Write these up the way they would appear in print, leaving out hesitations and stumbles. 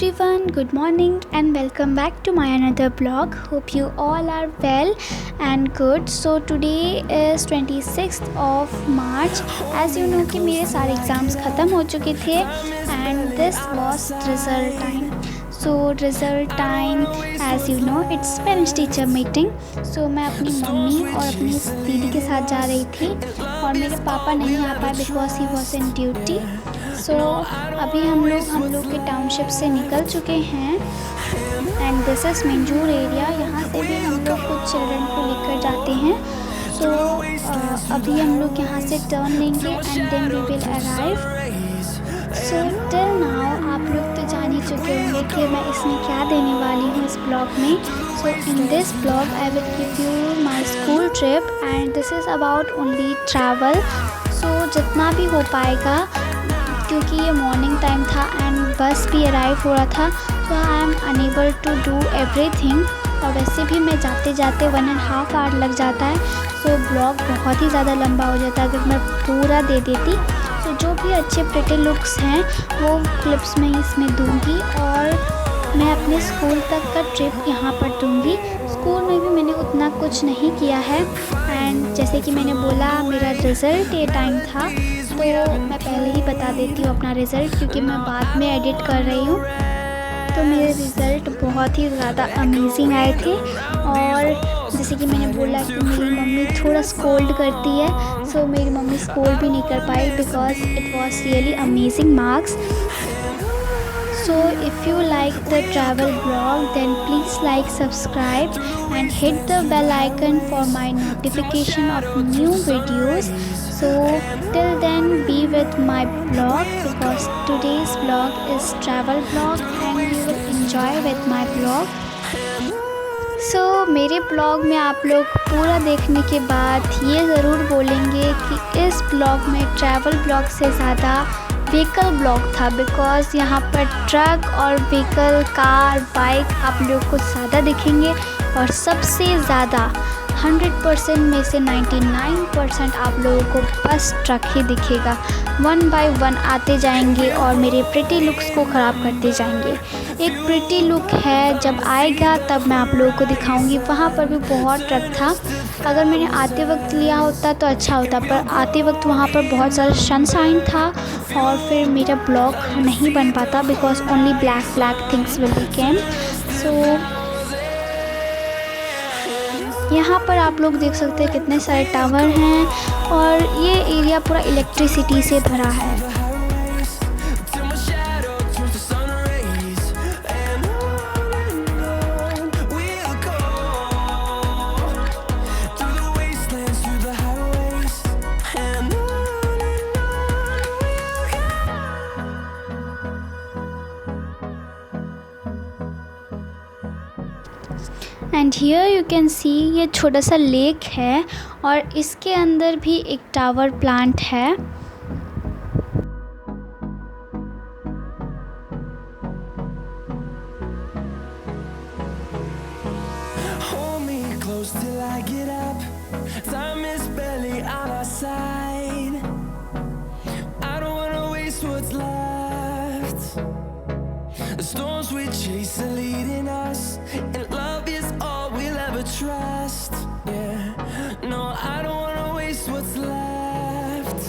everyone, good morning and welcome back to my another blog. Hope you all are well and good. So today is 26th of March. As you know कि मेरे सारे exams ख़त्म हो चुके थे and this was result time. So result time, as you know, it's parents teacher meeting. So मैं अपनी mummy और अपनी दीदी के साथ जा रही थी और मेरे पापा नहीं आ पाए because he was in duty. सो अभी हम लोग के टाउनशिप से निकल चुके हैं एंड दिस इज़ मंजूर एरिया. यहाँ से भी हम लोग कुछ चिल्ड्रन को लेकर जाते हैं. सो अभी हम लोग यहाँ से टर्न लेंगे and then we will arrive. So till now आप लोग तो जान ही चुके होंगे कि मैं इसमें क्या देने वाली हूँ इस ब्लॉग में. So in this blog I will give you my school trip and this is about only travel. So जितना भी हो पाएगा क्योंकि ये मॉर्निंग टाइम था एंड बस भी अराइव हो रहा था. So I am unable to do everything. और वैसे भी मैं जाते जाते 1.5 आवर लग जाता है. सो ब्लॉग बहुत ही ज़्यादा लंबा हो जाता अगर मैं पूरा दे देती. सो जो भी अच्छे प्रिटी लुक्स हैं वो क्लिप्स में इसमें दूंगी और मैं अपने स्कूल तक का ट्रिप यहाँ पर दूंगी. स्कूल में भी मैंने उतना कुछ नहीं किया है एंड जैसे कि मैंने बोला मेरा रिज़ल्ट ये टाइम था तो मैं पहले ही बता देती हूँ अपना रिज़ल्ट क्योंकि मैं बाद में एडिट कर रही हूँ. तो मेरे रिज़ल्ट बहुत ही ज़्यादा अमेजिंग आए थे और जैसे कि मैंने बोला कि मेरी मम्मी थोड़ा स्कोल्ड करती है. सो मेरी मम्मी स्कोल्ड भी नहीं कर पाई because it was really amazing marks. So if you like the travel blog then please like, subscribe and hit the bell icon for my notification of new videos. So till then be with my blog because today's blog is travel blog and you will enjoy with my blog. So मेरे blog में आप लोग पूरा देखने के बाद ये ज़रूर बोलेंगे कि इस ब्लॉग में ट्रैवल ब्लॉग से ज़्यादा व्हीकल ब्लॉग था बिकॉज़ यहाँ पर ट्रक और व्हीकल, कार, बाइक आप लोग को ज़्यादा दिखेंगे और सबसे ज़्यादा 100% में से 99% आप लोगों को बस ट्रक ही दिखेगा. 1 बाय 1 आते जाएंगे और मेरे प्रिटी लुक्स को ख़राब करते जाएंगे. एक प्रिटी लुक है जब आएगा तब मैं आप लोगों को दिखाऊंगी. वहाँ पर भी बहुत ट्रक था. अगर मैंने आते वक्त लिया होता तो अच्छा होता पर आते वक्त वहाँ पर बहुत ज़्यादा सनशाइन था और फिर मेरा ब्लॉग नहीं बन पाता because only black things will be came. So यहाँ पर आप लोग देख सकते हैं कितने सारे टावर हैं और ये एरिया पूरा इलेक्ट्रिसिटी से भरा है. And here you can see ये छोटा सा लेक है और इसके अंदर भी एक टावर प्लांट है. Trust, yeah. No, I don't wanna waste what's left.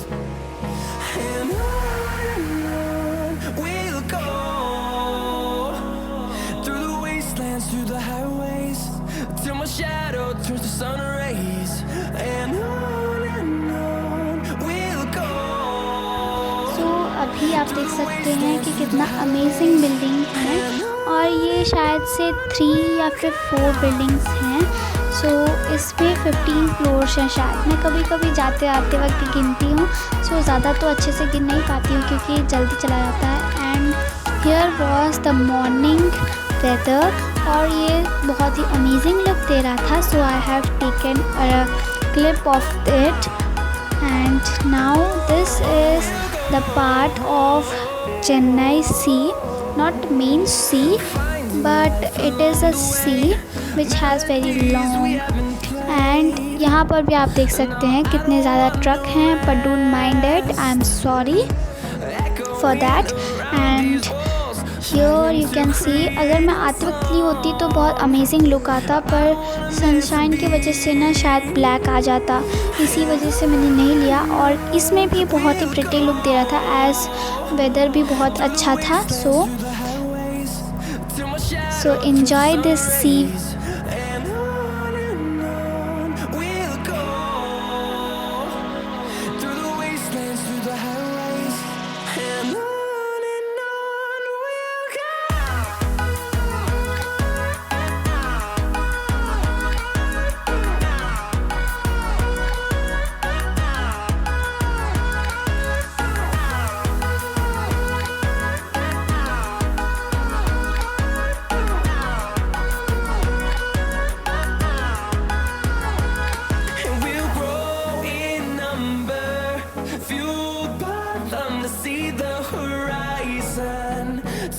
And on we'll go through the wastelands, through the highways, till my shadow turns to sun rays. And on we'll go. So अभी आप देख सकते हैं कि कितना amazing building है और ये शायद से 3 या फिर 4 बिल्डिंग्स हैं. सो इसमें 15 फ्लोर्स हैं शायद. मैं कभी कभी जाते आते वक्त गिनती हूँ. सो ज़्यादा तो अच्छे से गिन नहीं पाती हूँ क्योंकि जल्दी चला जाता है. And here was the morning weather और ये बहुत ही अमेजिंग लुक दे रहा था. So I have taken a clip of it and now this is the part of Chennai sea. Not main sea but it is a sea which has very long and यहाँ पर भी आप देख सकते हैं कितने ज़्यादा ट्रक हैं but don't mind it, I am sorry for that. And here you can see, अगर मैं आते वक्त ली होती तो बहुत अमेजिंग लुक आता, पर सनशाइन की वजह से ना शायद ब्लैक आ जाता, इसी वजह से मैंने नहीं लिया। और इसमें भी बहुत ही प्रिटी लुक दे रहा था एज वेदर भी बहुत अच्छा था। So enjoy this sea.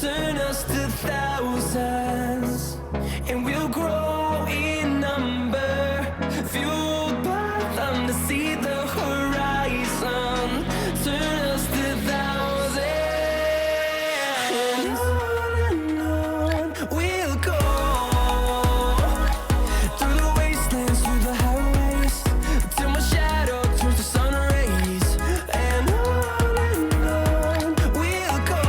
Turn us to thousands, and we'll grow in number, fueled by them to see the horizon. Turn us to thousands, and on we'll go, through the wastelands, through the highways, till my shadow turns to sun rays, and on we'll go.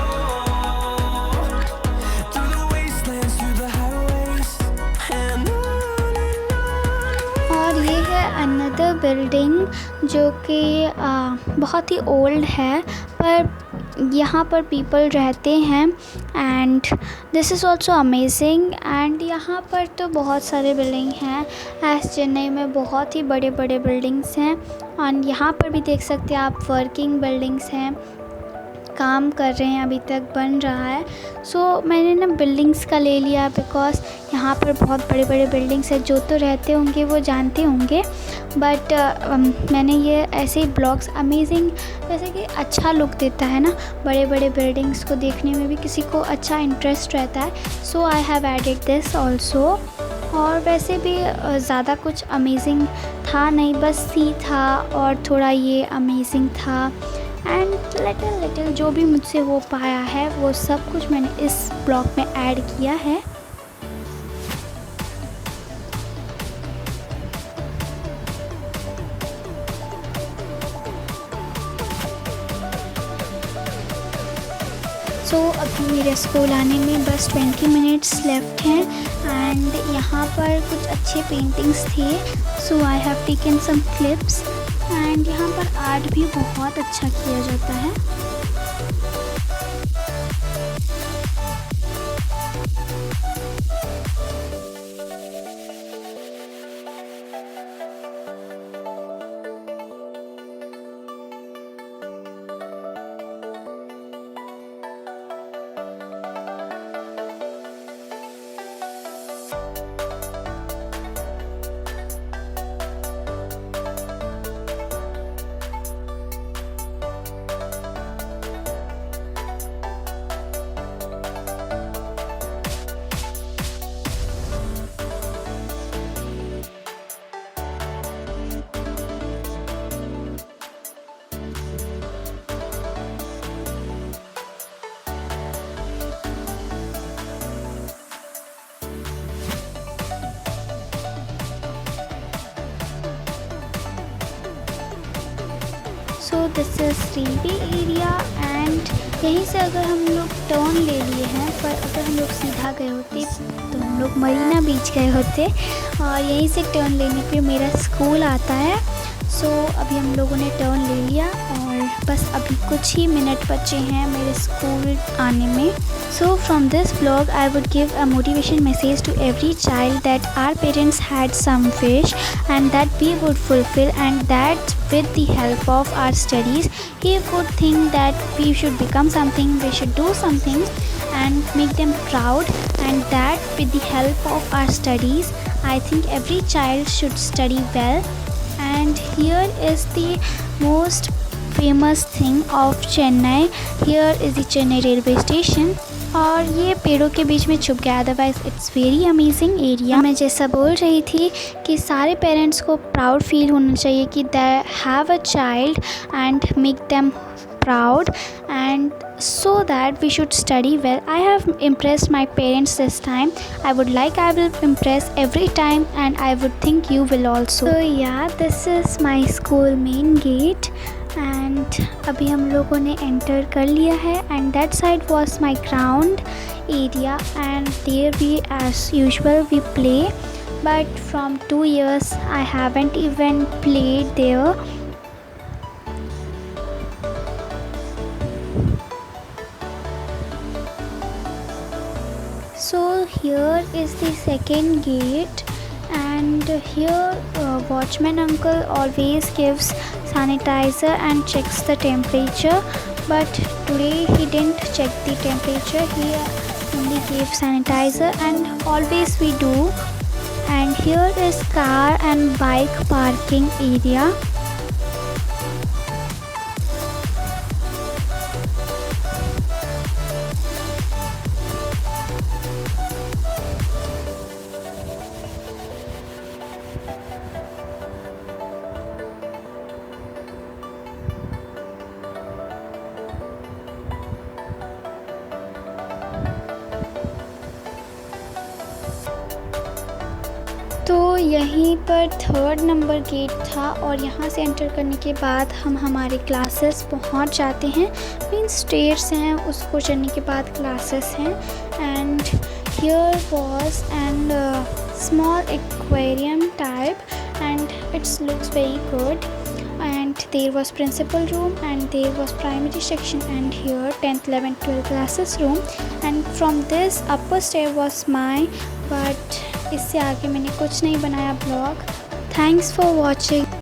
और ये है another building जो कि बहुत ही old है, पर यहाँ पर पीपल रहते हैं and this is also amazing. And यहाँ पर तो बहुत सारे बिल्डिंग हैं, एज चेन्नई में बहुत ही बड़े बड़े बिल्डिंग्स हैं। और यहाँ पर भी देख सकते हैं आप वर्किंग बिल्डिंग्स हैं, काम कर रहे हैं, अभी तक बन रहा है। सो मैंने ना बिल्डिंग्स का ले लिया बिकॉज़ यहाँ पर बहुत बड़े बड़े बिल्डिंग्स हैं, जो तो रहते होंगे वो जानते होंगे, बट मैंने ये ऐसे ही ब्लॉग्स अमेजिंग, जैसे कि अच्छा लुक देता है ना, बड़े बड़े बिल्डिंग्स को देखने में भी किसी को अच्छा इंटरेस्ट रहता है। So I have added this also. और वैसे भी ज़्यादा कुछ अमेजिंग था नहीं, बस सी था और थोड़ा ये अमेजिंग था एंड लिटिल जो भी मुझसे हो पाया है वो सब कुछ मैंने इस ब्लॉग में ऐड किया है। सो अभी मेरे स्कूल आने में बस 20 मिनट्स लेफ्ट हैं एंड यहाँ पर कुछ अच्छे पेंटिंग्स थे, so I have taken some clips and यहाँ पर आर्ट भी बहुत अच्छा किया जाता है। So this is railway area and यहीं से अगर हम लोग टर्न ले लिए हैं, पर अगर हम लोग सीधा गए होते तो हम लोग मरीना बीच गए होते, और यहीं से टर्न लेने पे मेरा स्कूल आता है। सो अभी हम लोगों ने टर्न ले लिया और बस अभी कुछ ही मिनट बचे हैं मेरे स्कूल आने में। So from this vlog I would give a motivation message to every child that our parents had some wish and that we would fulfill, and that with the help of our studies he would think that we should become something, we should do something and make them proud, and that with the help of our studies I think every child should study well. And here is the most famous thing of Chennai. Here is the Chennai railway station. और ये पेड़ों के बीच में छुप गया, otherwise it's very amazing area. मैं जैसा बोल रही थी कि सारे पेरेंट्स को प्राउड फील होना चाहिए कि they have a child and make them proud, and so that we should study well. I have impressed my parents this time. I will impress every time, and I would think you will also. So yeah, this is my school main gate, and अभी हम लोगों ने enter कर लिया है. And that side was my ground area, and there we, as usual, we play. But from 2 years I haven't even played there. So here is the second gate, and here watchman uncle always gives sanitizer and checks the temperature, but today he didn't check the temperature. He only gave sanitizer, and always we do. And here is car and bike parking area. तो यहीं पर 3rd number gate था, और यहाँ से enter करने के बाद हम हमारे क्लासेस पहुँच जाते हैं. मीन्स स्टेयर्स हैं, उसको चढ़ने के बाद क्लासेस हैं. And here was and small aquarium type, and it's looks very good. And there was principal room, and there was primary section, and here 10th 11th 12th classes room. And from this upper stair was my, but इससे आगे मैंने कुछ नहीं बनाया blog. Thanks for watching.